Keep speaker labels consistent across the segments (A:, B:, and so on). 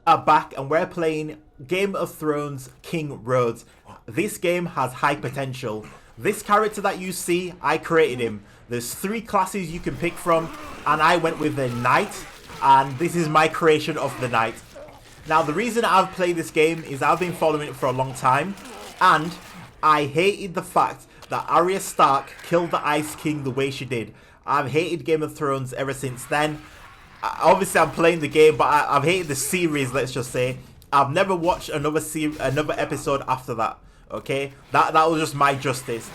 A: are back and we're playing Game of Thrones Kingsroad. This game has high potential. This character that you see, I created him. There's 3 classes you can pick from, and I went with the knight, and this is my creation of the knight. Now, the reason I've played this game is I've been following it for a long time, and I hated the fact that Arya Stark killed the Ice King the way she did. I've hated Game of Thrones ever since then. Obviously, I'm playing the game, but I've hated the series, let's just say. I've never watched another episode after that, okay? That was just my justice.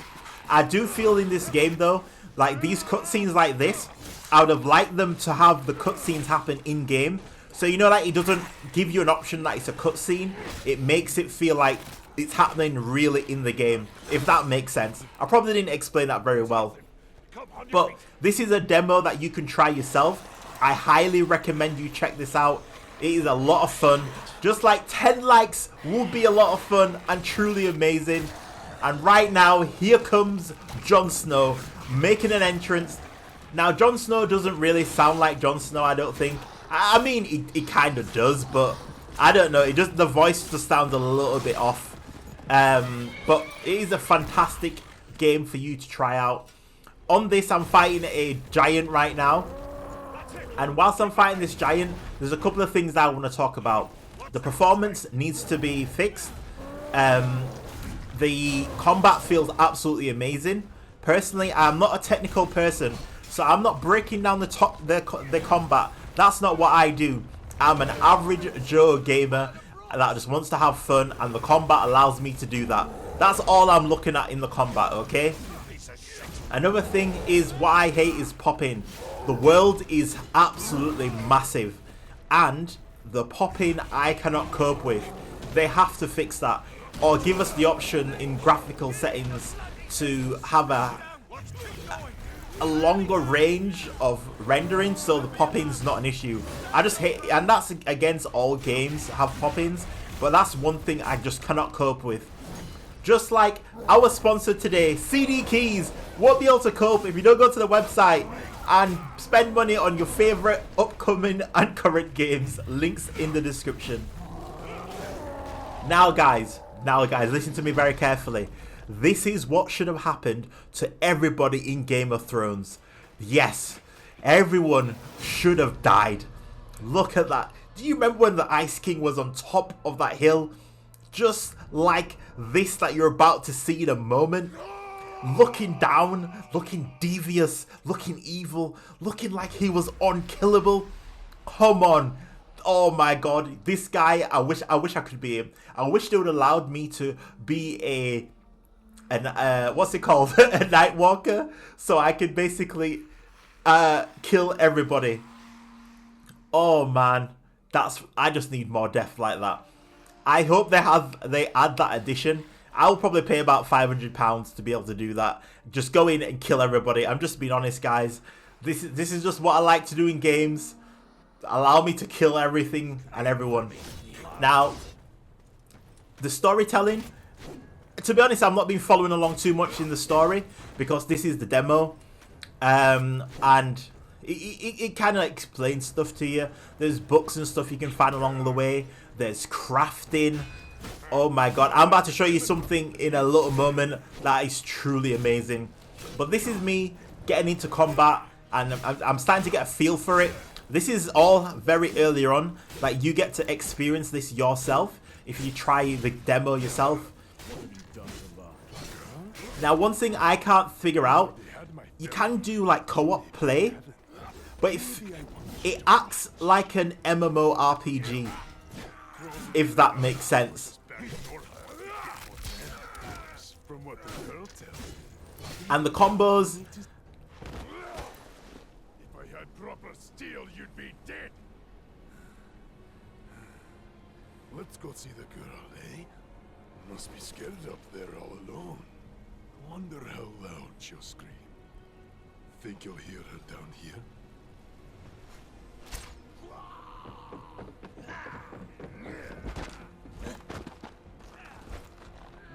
A: I do feel in this game, though, like these cutscenes like this, I would have liked them to have the cutscenes happen in-game. So, you know, like, it doesn't give you an option that it's a cutscene. It makes it feel like it's happening really in the game, if that makes sense. I probably didn't explain that very well. But this is a demo that you can try yourself. I highly recommend you check this out. It is a lot of fun. Just like 10 likes would be a lot of fun and truly amazing. And right now, here comes Jon Snow making an entrance. Now, Jon Snow doesn't really sound like Jon Snow, I don't think. I mean, it kind of does, but I don't know. The voice just sounds a little bit off. But it is a fantastic game for you to try out. On this, I'm fighting a giant right now. And whilst I'm fighting this giant, there's a couple of things that I want to talk about. The performance needs to be fixed. The combat feels absolutely amazing. Personally, I'm not a technical person, so I'm not breaking down the combat. That's not what I do. I'm an average Joe gamer that just wants to have fun, and the combat allows me to do that. That's all I'm looking at in the combat, okay? Another thing is what I hate is popping. The world is absolutely massive, and the popping I cannot cope with. They have to fix that, or give us the option in graphical settings to have a longer range of rendering so the popping's not an issue. I just hate, and that's against all games have poppings, but that's one thing I just cannot cope with. Just like our sponsor today, CD Keys, won't be able to cope if you don't go to the website and spend money on your favorite upcoming and current games. Links in the description. Now guys, listen to me very carefully. This is what should have happened to everybody in Game of Thrones. Yes, everyone should have died. Look at that. Do you remember when the Ice King was on top of that hill? Just like this that you're about to see in a moment. Looking down, looking devious, looking evil, looking like he was unkillable. Come on. Oh my god, this guy, I wish I could be him. I wish they would have allowed me to be what's it called? A night walker, so I could basically kill everybody. Oh man, I just need more death like that. I hope they add that addition. I'll probably pay about £500 to be able to do that. Just go in and kill everybody. I'm just being honest, guys. This is just what I like to do in games. Allow me to kill everything and everyone. Now, the storytelling. To be honest, I've not been following along too much in the story because this is the demo, and it kind of explains stuff to you. There's books and stuff you can find along the way. There's crafting. Oh my god, I'm about to show you something in a little moment that is truly amazing. But this is me getting into combat, and I'm starting to get a feel for it. This is all very early on. Like, you get to experience this yourself if you try the demo yourself. Now, one thing I can't figure out, you can do like co-op play, but if it acts like an MMORPG, if that makes sense. And the combos.
B: If I had proper steel, you'd be dead. Let's go see the girl, eh? Must be scared up there all alone. Wonder how loud she'll scream. Think you'll hear her down here?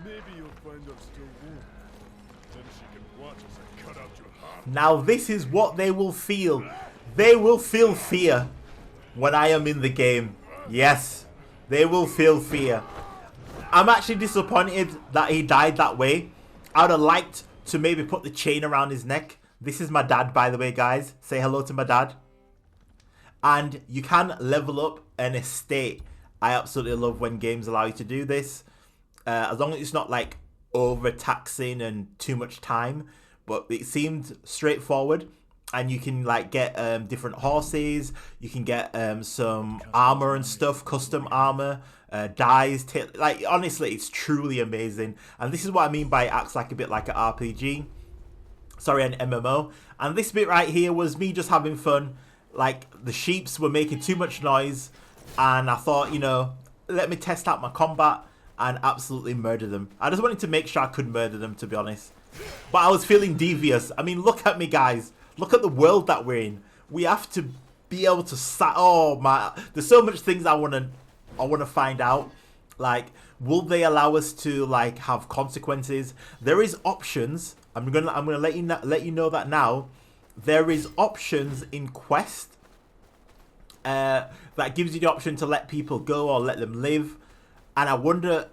B: Maybe you'll find her still warm. Then she can watch as I cut out your heart.
A: Now this is what they will feel. They will feel fear when I am in the game. Yes, They will feel fear. I'm actually disappointed that he died that way. I would have liked to maybe put the chain around his neck. This is my dad, by the way, guys. Say hello to my dad. And you can level up an estate. I absolutely love when games allow you to do this. As long as it's not like overtaxing and too much time. But it seemed straightforward. And you can like get different horses. You can get some armor and stuff, custom armor, dyes. Like honestly, it's truly amazing. And this is what I mean by it acts like a bit like an RPG. Sorry, an MMO. And this bit right here was me just having fun. Like the sheeps were making too much noise, and I thought, you know, let me test out my combat and absolutely murder them. I just wanted to make sure I could murder them, to be honest. But I was feeling devious. I mean, look at me, guys. Look at the world that we're in. We have to be able to oh my, there's so much things I want to find out. Like, will they allow us to like have consequences? There is options. I'm gonna let you know that now. There is options in Quest that gives you the option to let people go or let them live. And I wonder,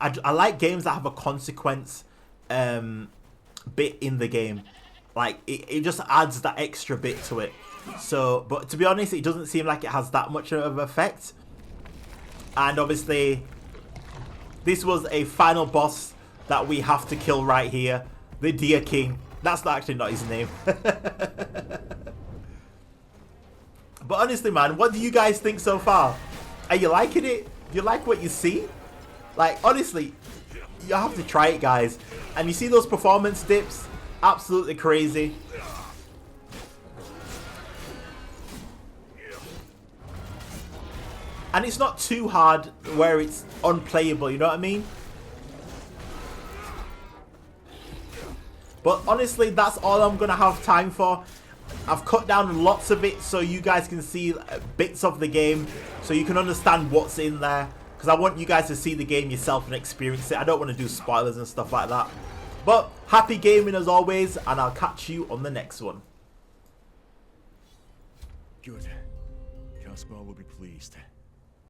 A: I like games that have a consequence bit in the game. Like, it just adds that extra bit to it. So, but to be honest, it doesn't seem like it has that much of an effect. And obviously, this was a final boss that we have to kill right here. The Deer King. That's actually not his name. But honestly, man, what do you guys think so far? Are you liking it? Do you like what you see? Like, honestly, you have to try it, guys. And you see those performance dips? Absolutely crazy. And it's not too hard where it's unplayable, you know what I mean? But honestly, that's all I'm going to have time for. I've cut down lots of it so you guys can see bits of the game. So you can understand what's in there. Because I want you guys to see the game yourself and experience it. I don't want to do spoilers and stuff like that. But happy gaming as always. And I'll catch you on the next one.
C: Good. Caspar will be pleased.